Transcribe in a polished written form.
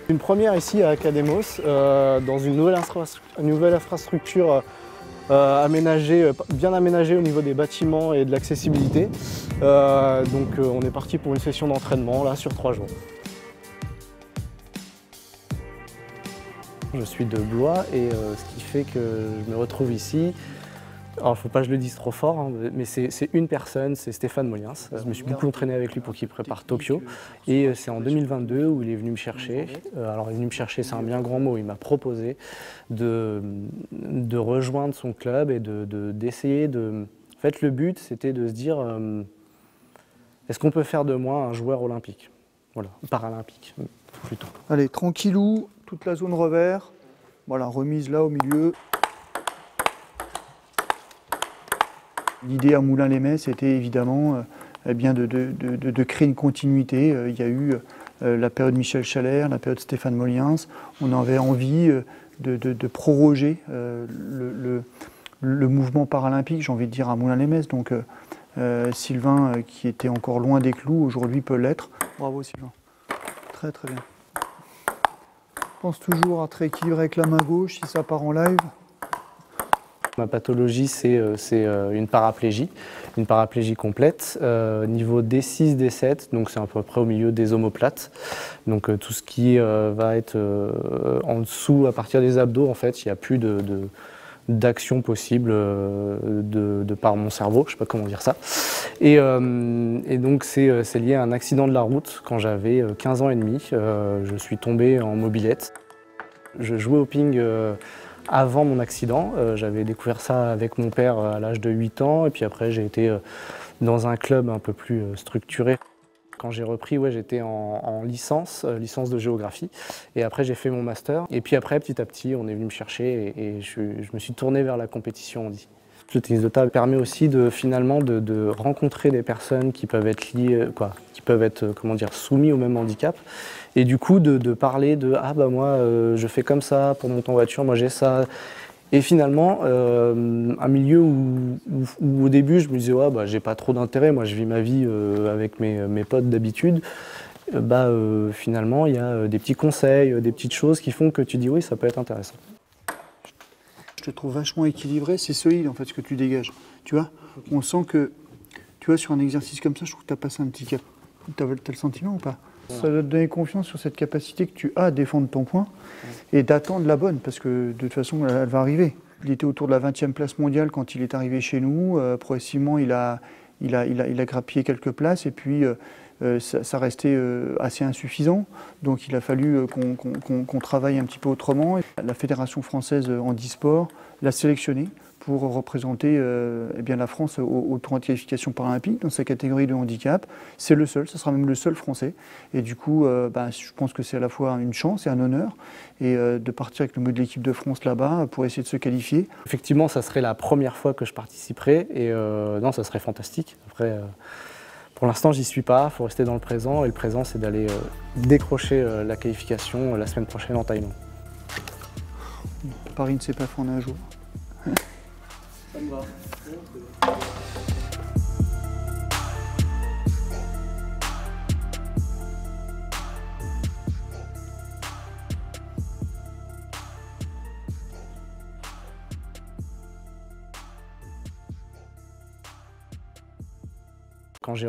Une première ici à Academos, dans une nouvelle infrastructure bien aménagée au niveau des bâtiments et de l'accessibilité. On est parti pour une session d'entraînement là sur 3 jours. Je suis de Blois et ce qui fait que je me retrouve ici. Alors, il ne faut pas que je le dise trop fort, hein, mais c'est une personne, c'est Stéphane Moliens. Je me suis beaucoup entraîné avec lui pour qu'il prépare Tokyo. Et c'est en 2022 où il est venu me chercher. Alors, il est venu me chercher, c'est un bien grand mot. Il m'a proposé de rejoindre son club et d'essayer de... En fait, le but, c'était de se dire est-ce qu'on peut faire de moi un joueur olympique? Voilà, paralympique, plutôt. Allez, tranquillou, toute la zone revers. Voilà, remise là au milieu. L'idée à Moulins-les-Metz, c'était évidemment de créer une continuité. Il y a eu la période Michel Chalère, la période Stéphane Moliens. On avait envie de proroger le mouvement paralympique, j'ai envie de dire, à Moulins-les-Metz. Donc Sylvain, qui était encore loin des clous, aujourd'hui peut l'être. Bravo Sylvain. Très très bien. Pense toujours à très équilibrer avec la main gauche si ça part en live. Ma pathologie, c'est une paraplégie complète, niveau D6, D7, donc c'est à peu près au milieu des omoplates. Donc tout ce qui va être en dessous, à partir des abdos, en fait, il n'y a plus d'action possible de par mon cerveau, je ne sais pas comment dire ça. Et donc c'est lié à un accident de la route quand j'avais 15 ans et demi. Je suis tombé en mobilette. Je jouais au ping avant mon accident. J'avais découvert ça avec mon père à l'âge de 8 ans et puis après j'ai été dans un club un peu plus structuré. Quand j'ai repris, ouais, j'étais en licence de géographie et après j'ai fait mon master. Et puis après, petit à petit, on est venu me chercher et je me suis tourné vers la compétition handi. Le tennis de table permet aussi de rencontrer des personnes qui peuvent être liées, qui peuvent être soumis au même handicap. Et du coup, de parler de « Ah bah moi, je fais comme ça pour monter en voiture, moi j'ai ça ». Et finalement, un milieu où au début, je me disais « Ouais, bah, j'ai pas trop d'intérêt, moi je vis ma vie avec mes potes d'habitude ». Finalement, il y a des petits conseils, des petites choses qui font que tu dis « Oui, ça peut être intéressant ». Je te trouve vachement équilibré, c'est solide en fait ce que tu dégages. Tu vois, on sent que, tu vois, sur un exercice comme ça, je trouve que tu as passé un petit cap. Tu as le sentiment ou pas? Ça doit te donner confiance sur cette capacité que tu as à défendre ton point et d'attendre la bonne, parce que de toute façon, elle va arriver. Il était autour de la 20e place mondiale quand il est arrivé chez nous. Progressivement, il a grappillé quelques places et puis ça restait assez insuffisant. Donc il a fallu qu'on travaille un petit peu autrement. La Fédération française handisport l'a sélectionné pour représenter la France au tournoi de qualification paralympique dans sa catégorie de handicap. C'est le seul, ça sera même le seul français. Et du coup, je pense que c'est à la fois une chance et un honneur et de partir avec le mot de l'équipe de France là-bas pour essayer de se qualifier. Effectivement, ça serait la première fois que je participerais et non, ça serait fantastique. Après, pour l'instant, j'y suis pas, il faut rester dans le présent et le présent, c'est d'aller décrocher la qualification la semaine prochaine en Thaïlande. Paris ne s'est pas fait en un jour. Ça me va. Quand j'ai